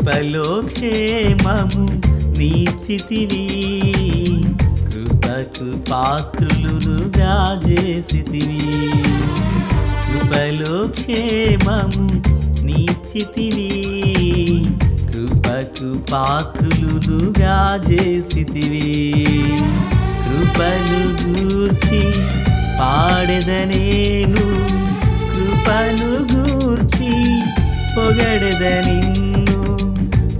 కృపలో క్షేమము నీచితివి, కృపకు పాత్రులుగా చేసితివి. కృపలో క్షేమము నీచితివి, కృపకు పాత్రులుగా చేసితివి. కృపను గూర్చి పాడెదనేను, కృపను గూర్చి పొగడెద నిన్ను.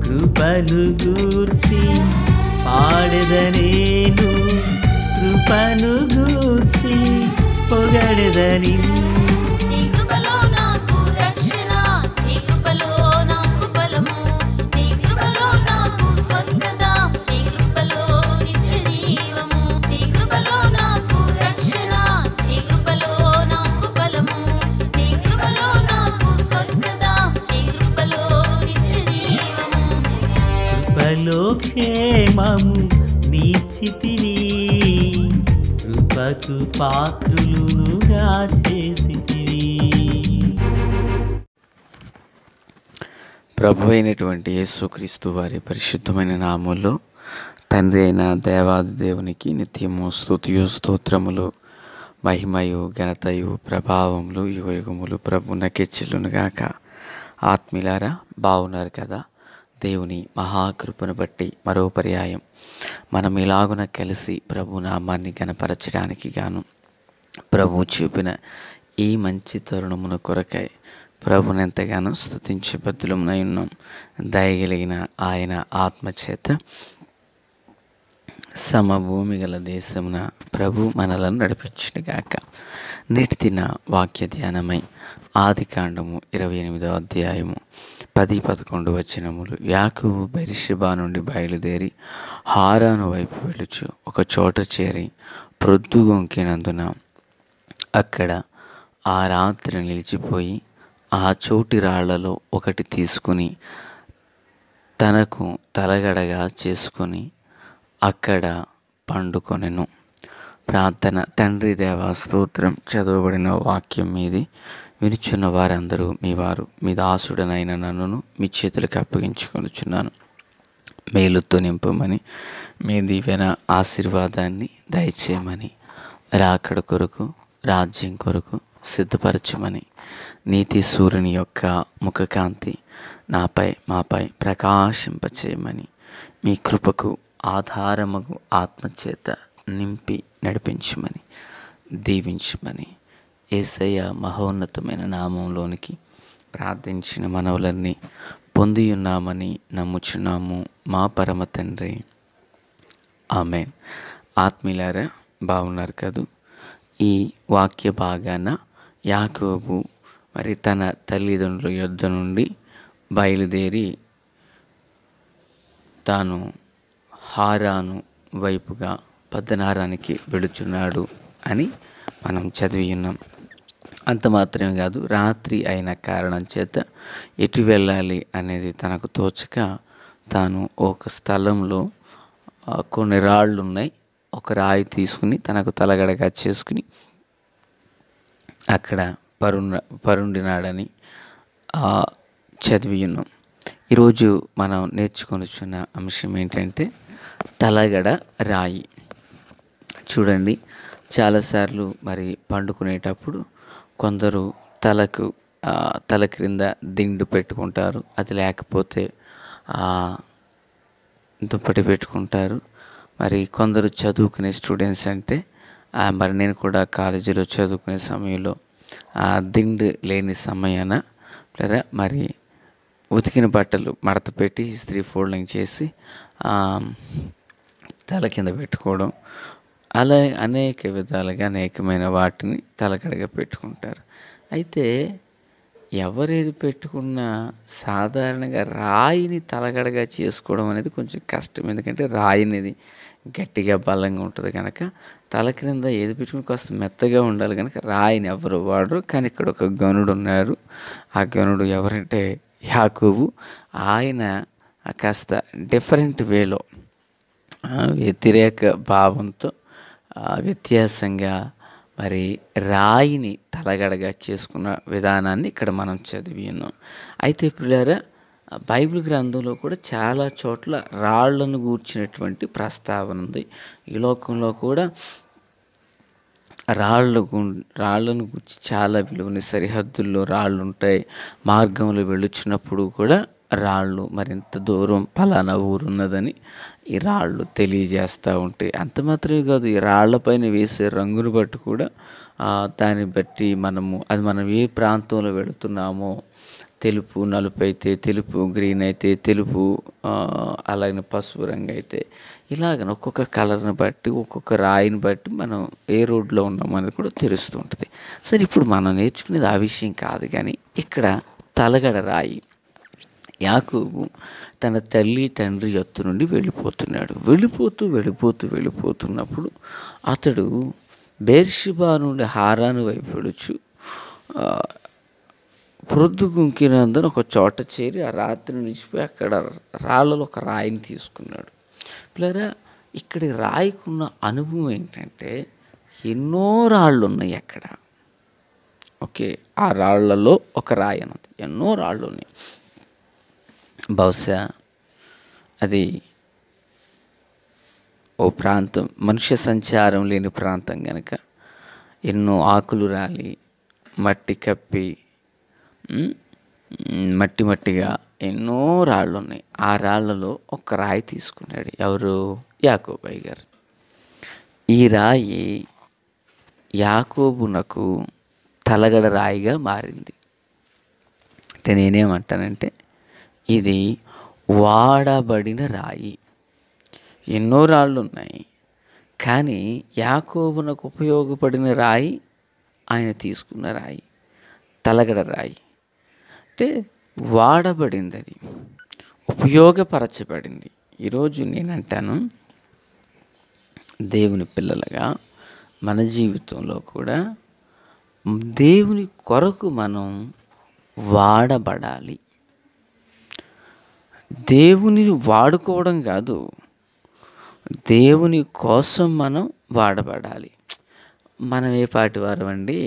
కృపను గూర్చి పాడెదనేను, కృపను గూర్చి పొగడెద నిన్ను. కృపలో క్షేమము నీచితివి, కృపకు పాత్రులుగా చేసితివి. ప్రభు అయినటువంటి యేసుక్రీస్తు వారి పరిశుద్ధమైన నామములో తండ్రి అయిన దేవాది దేవునికి నిత్యము స్తుతియు స్తోత్రములు, మహిమయు ఘనతయు ప్రభావములు యుగయుగములు ప్రభునకే చెల్లునుగాక. ఆత్మీయులారా, బాగున్నారు కదా? దేవుని మహాకృపను బట్టి మరో పర్యాయం మనం ఇలాగున కలిసి ప్రభు నామాన్ని గణపరచడానికి గాను ప్రభు చూపిన ఈ మంచి తరుణమున కొరకై ప్రభుని ఎంతగానో స్తుతించే బద్దులమునై ఉన్నాం. దయగలిగిన ఆయన ఆత్మచేత సమభూమి గల దేశమున ప్రభు మనలను నడిపించునుగాక. నేటి దిన వాక్య ధ్యానమై ఆదికాండము 28వ అధ్యాయము 10-11 వచనములు. యాకోబు బెర్షెబా నుండి బయలుదేరి హారాను వైపు వెళ్ళుచు ఒక చోట చేరి ప్రొద్దుగొంకినందున అక్కడ ఆ రాత్రి నిలిచిపోయి ఆ చోటి రాళ్లలో ఒకటి తీసుకుని తనకు తలగడగా చేసుకొని అక్కడ పండుకొనెను. ప్రార్థన. తండ్రి దేవా స్తోత్రం. చదవబడిన వాక్యం మీది వినుచున్న వారందరూ మీ వారు, మీ దాసుడనైన నన్నును మీ చేతులకు అప్పగించుకొనుచున్నాను. మేలుతో నింపమని, మీ దీవెన ఆశీర్వాదాన్ని దయచేయమని, రాకడ కొరకు రాజ్యం కొరకు సిద్ధపరచమని, నీతి సూర్యుని యొక్క ముఖకాంతి నాపై మాపై ప్రకాశింపచేయమని, మీ కృపకు ఆధారముగు ఆత్మచేత నింపి నడిపించమని, దీవించమని యేసయ్య మహోన్నతమైన నామంలోనికి ప్రార్థించిన మనవులన్నీ పొంది ఉన్నామని నమ్ముచున్నాము మా పరమ తండ్రి. ఆమేన్. ఆత్మీయులారా, బాగున్నారు కదూ? ఈ వాక్య భాగాన యాకోబు మరి తన తల్లిదండ్రుల యొద్ద నుండి బయలుదేరి తాను హారాను వైపుగా పద్దనారానికి వెళుచున్నాడు అని మనం చదివి ఉన్నాం. అంత మాత్రమే కాదు, రాత్రి అయిన కారణం చేత ఎటు వెళ్ళాలి అనేది తనకు తోచక తాను ఒక స్థలంలో కొన్ని రాళ్ళు ఉన్నాయి, ఒక రాయి తీసుకుని తనకు తలగడగా చేసుకుని అక్కడ పరుండినాడని చదివి ఉన్నాం. ఈరోజు మనం నేర్చుకొనిచున్న అంశం ఏంటంటే తలగడ రాయి. చూడండి, చాలాసార్లు మరి పండుకునేటప్పుడు కొందరు తల క్రింద దిండు పెట్టుకుంటారు, అది లేకపోతే దుప్పటి పెట్టుకుంటారు. మరి కొందరు చదువుకునే స్టూడెంట్స్ అంటే మరి నేను కూడా కాలేజీలో చదువుకునే సమయంలో దిండు లేని సమయాన మరి ఉతికిన బట్టలు మడత పెట్టి ఇస్త్రీ ఫోల్డింగ్ చేసి తల కింద పెట్టుకోవడం, అలా అనేక విధాలుగా అనేకమైన వాటిని తలకడగా పెట్టుకుంటారు. అయితే ఎవరేది పెట్టుకున్నా సాధారణంగా రాయిని తలగడగా చేసుకోవడం అనేది కొంచెం కష్టం. ఎందుకంటే రాయి అనేది గట్టిగా బలంగా ఉంటుంది కనుక తల క్రింద ఏది పెట్టుకుని కాస్త మెత్తగా ఉండాలి కనుక రాయిని ఎవరు వాడరు. కానీ ఇక్కడ ఒక గనుడు ఉన్నారు. ఆ గనుడు ఎవరంటే యాకోబు. ఆయన కాస్త డిఫరెంట్ వేలో వ్యతిరేక భావంతో వ్యత్యాసంగా మరి రాయిని తలగడగా చేసుకున్న విధానాన్ని ఇక్కడ మనం చదివి ఉన్నాం. అయితే పిల్లరా, బైబిల్ గ్రంథంలో కూడా చాలా చోట్ల రాళ్లను గూర్చినటువంటి ప్రస్తావన ఉంది. ఈ లోకంలో కూడా రాళ్ళను గురించి చాలా విలువని, సరిహద్దుల్లో రాళ్ళు ఉంటాయి. మార్గంలో వెళ్ళుచున్నప్పుడు కూడా రాళ్ళు మరింత దూరం పలానా ఊరున్నదని ఈ రాళ్ళు తెలియజేస్తూ ఉంటాయి. అంత మాత్రమే కాదు, ఈ రాళ్లపైన వేసే రంగును బట్టి కూడా దాన్ని బట్టి మనం ఏ ప్రాంతంలో వెళుతున్నామో, తెలుపు నలుపు అయితే తెలుపు, గ్రీన్ అయితే తెలుపు, అలాగే పసుపు రంగు అయితే ఇలాగ ఒక్కొక్క కలర్ని బట్టి, ఒక్కొక్క రాయిని బట్టి మనం ఏ రోడ్లో ఉన్నామనేది కూడా తెలుస్తూ ఉంటుంది. సరే, ఇప్పుడు మనం నేర్చుకునేది ఆ విషయం కాదు, కానీ ఇక్కడ తలగడ రాయి. యాకోబు తన తల్లి తండ్రి యొద్ద నుండి వెళ్ళిపోతున్నాడు. వెళ్ళిపోతున్నప్పుడు అతడు బెర్షెబా నుండి హారాను వైపు వెళుచు ప్రొద్దుగుంకినందున ఒక చోట చేరి ఆ రాత్రి నిలిచిపోయి అక్కడ రాళ్ళలో ఒక రాయిని తీసుకున్నాడు. పిల్లరా, ఇక్కడి రాయికున్న అనుభవం ఏంటంటే ఎన్నో రాళ్ళు ఉన్నాయి అక్కడ. ఓకే, ఆ రాళ్లలో ఒక రాయి అన్నది, ఎన్నో రాళ్ళు ఉన్నాయి. బహుశా అది ఓ ప్రాంతం, మనుష్య సంచారం లేని ప్రాంతం కనుక ఎన్నో ఆకులు రాలి మట్టి కప్పి మట్టిగా ఎన్నో రాళ్ళు ఉన్నాయి. ఆ రాళ్లలో ఒక రాయి తీసుకున్నాడు. ఎవరు? యాకోబయ్య గారు. ఈ రాయి యాకోబునకు తలగడ రాయిగా మారింది. అంటే నేనేమంటానంటే ఇది వాడబడిన రాయి. ఎన్నో రాళ్ళు ఉన్నాయి, కానీ యాకోబునకు ఉపయోగపడిన రాయి ఆయన తీసుకున్న రాయి, తలగడ రాయి. అంటే వాడబడింది, అది ఉపయోగపరచబడింది. ఈరోజు నేనంటాను, దేవుని పిల్లలుగా మన జీవితంలో కూడా దేవుని కొరకు మనం వాడబడాలి. దేవుని వాడుకోవడం కాదు, దేవుని కోసం మనం వాడబడాలి. మనం ఏ పాటి వారం అండి?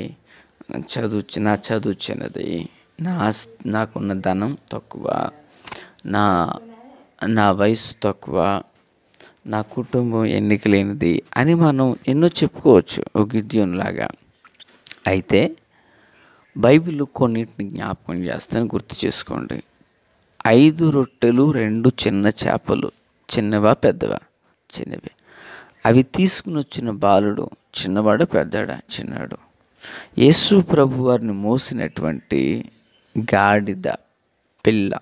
నా చదువు చిన్నది, నాకున్న ధనం తక్కువ, నా వయసు తక్కువ, నా కుటుంబం ఎన్నికలేనిది అని మనం ఎన్నో చెప్పుకోవచ్చు, ఒక గిద్యోనులాగా. అయితే బైబిల్ కొన్నిటిని జ్ఞాపకం చేస్తాను, గుర్తు చేసుకోండి. 5 రొట్టెలు 2 చిన్న చేపలు, చిన్నవా పెద్దవా? చిన్నవి. అవి తీసుకుని వచ్చిన బాలుడు చిన్నవాడా పెద్దడా? చిన్నాడు. యేసు ప్రభు వారిని మోసినటువంటి గాడిద పిల్ల,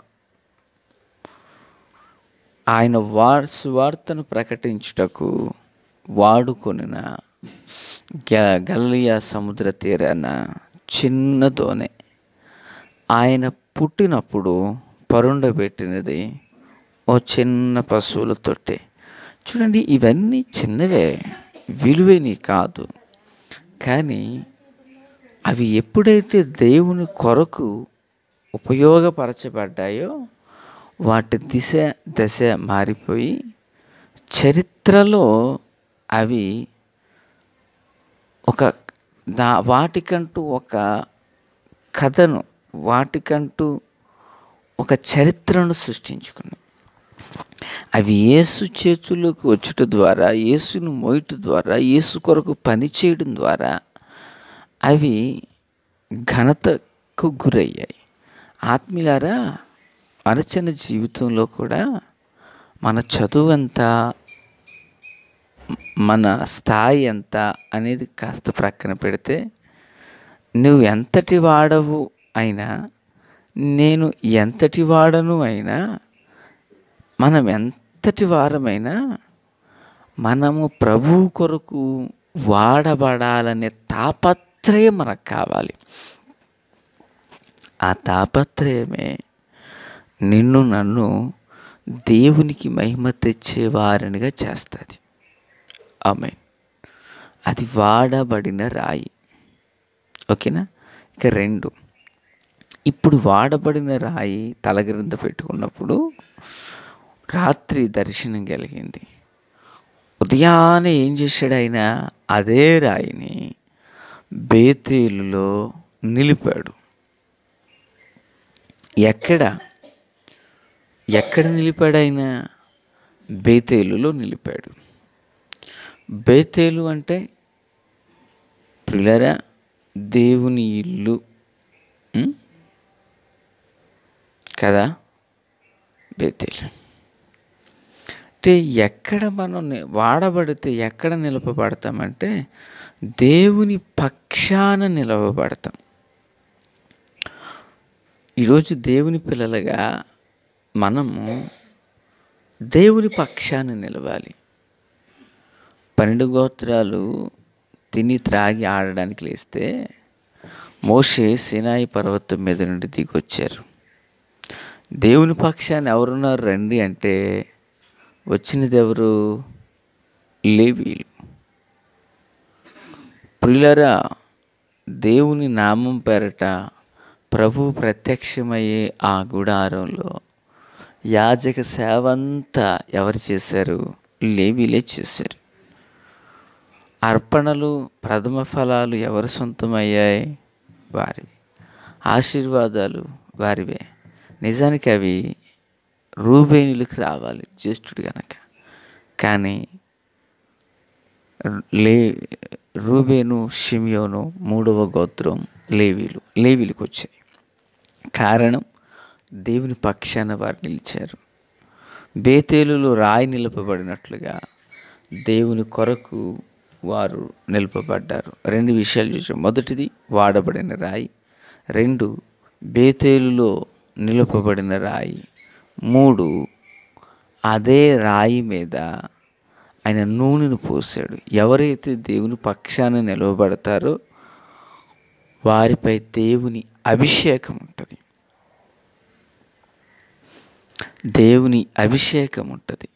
ఆయన సువార్తను ప్రకటించుటకు వాడుకొనిన గలిలయ సముద్ర తీరాన చిన్న దోణి, ఆయన పుట్టినప్పుడు పరుండబెట్టినది ఓ చిన్న పశువుల తొట్టె. చూడండి, ఇవన్నీ చిన్నవే, విలువైనవి కాదు. కానీ అవి ఎప్పుడైతే దేవుని కొరకు ఉపయోగపరచబడ్డాయో వాటి దశ మారిపోయి చరిత్రలో అవి వాటికంటూ ఒక కథను, వాటికంటూ ఒక చరిత్రను సృష్టించుకున్నాయి. అవి యేసు చేతుల్లోకి వచ్చుట ద్వారా, యేసును మోయట ద్వారా, యేసు కొరకు పనిచేయడం ద్వారా అవి ఘనతకు గురయ్యాయి. ఆత్మీయులారా, మన జీవితంలో కూడా మన చదువు ఎంత, మన స్థాయి ఎంత అనేది కాస్త ప్రక్కన పెడితే, నువ్వు ఎంతటి వాడవు అయినా, నేను ఎంతటి వాడను అయినా, మనం ఎంతటి వారమైనా, మనము ప్రభువు కొరకు వాడబడాలనే తాపత్రయం మనకు కావాలి. ఆ తాపత్రయమే నిన్ను నన్ను దేవునికి మహిమ తెచ్చేవారినిగా చేస్తుంది. ఆమేన్. అది వాడబడిన రాయి. ఓకేనా? ఇక 2, ఇప్పుడు వాడబడిన రాయి తలగ్రింద పెట్టుకున్నప్పుడు రాత్రి దర్శనం కలిగింది. ఉదయాన్నే ఏం చేశాడు ఆయన? అదే రాయిని బేతేలులో నిలిపాడు. ఎక్కడ? ఎక్కడ నిలిపాడు ఆయన? బేతేలులో నిలిపాడు. బేతేలు అంటే ప్రియులారా దేవుని ఇల్లు కదా. బేతేలు అంటే ఎక్కడ మనం వాడబడితే ఎక్కడ నిలపబడతామంటే దేవుని పక్షాన నిలవబడతాం. ఈరోజు దేవుని పిల్లలుగా మనము దేవుని పక్షాన నిలవాలి. 12 గోత్రాలు తిని త్రాగి ఆడడానికి లేస్తే మోషే సీనాయి పర్వతం మీద నుండి దిగొచ్చారు. దేవుని పక్షాన ఎవరున్నారు రండి అంటే వచ్చినది ఎవరు? లేవీయులు. ప్రియులారా దేవుని నామం పేరట ప్రభువు ప్రత్యక్షమయ్యే ఆ గుడారంలో యాజక సేవ అంతా ఎవరు చేశారు? లేవీలే చేశారు. అర్పణలు ప్రథమ ఫలాలు ఎవరు సొంతమయ్యాయి? వారివి. ఆశీర్వాదాలు వారివే. నిజానికి అవి రూబేనులకు రావాలి జ్యేష్ఠుడు గనక. కానీ రూబేను, షిమియోను 3వ గోత్రం లేవీలకు వచ్చాయి. కారణం దేవుని పక్షాన వారు నిలిచారు. బేతేలులో రాయి నిలపబడినట్లుగా దేవుని కొరకు వారు నిలపబడ్డారు. 2 విషయాలు చూసాం. మొదటిది వాడబడిన రాయి, 2 బేతేలులో నిలపబడిన రాయి, 3 అదే రాయి మీద ఆయన నూనెను పోసాడు. ఎవరైతే దేవుని పక్షాన నిలవబడతారో వారిపై దేవుని అభిషేకం ఉంటుంది. దేవుని అభిషేకం ఉంటుంది.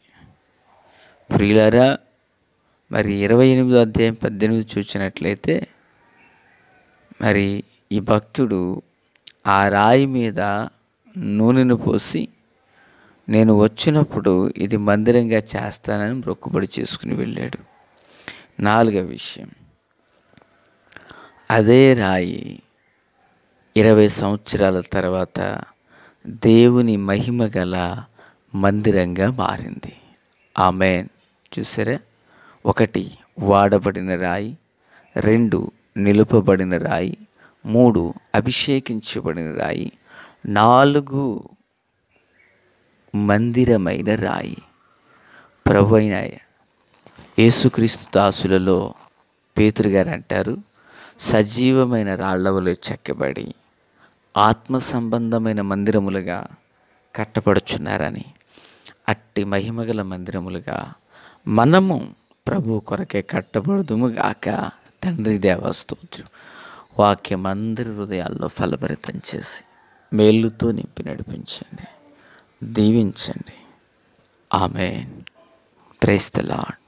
ప్రియులారా మరి 28వ అధ్యాయం 18 చూసినట్లయితే మరి ఈ భక్తుడు ఆ రాయి మీద నూనెను పోసి నేను వచ్చినప్పుడు ఇది మందిరంగా చేస్తానని మొక్కుబడి చేసుకుని వెళ్ళాడు. 4వ విషయం, అదే రాయి 20 సంవత్సరాల తర్వాత దేవుని మహిమ గల మందిరంగా మారింది. ఆమేన్. చూసారా? 1 వాడబడిన రాయి, 2 నిలుపబడిన రాయి, 3 అభిషేకించబడిన రాయి, 4 మందిరమైన రాయి. ప్రభువైన యేసుక్రీస్తు దాసులలో పేతురు గారు అంటారు, సజీవమైన రాళ్లవలె చెక్కబడి ఆత్మ సంబంధమైన మందిరములుగా కట్టబడుచున్నారని. అట్టి మహిమగల మందిరములుగా మనము ప్రభు కొరకే కట్టబడుదుము గాక. తండ్రి దేవస్తోత్రం. వాక్యం అందరి హృదయాల్లో ఫలభరితం చేసి మేలుతో నింపి నడిపించండి, దీవించండి. ఆమేన్. Praise the lord.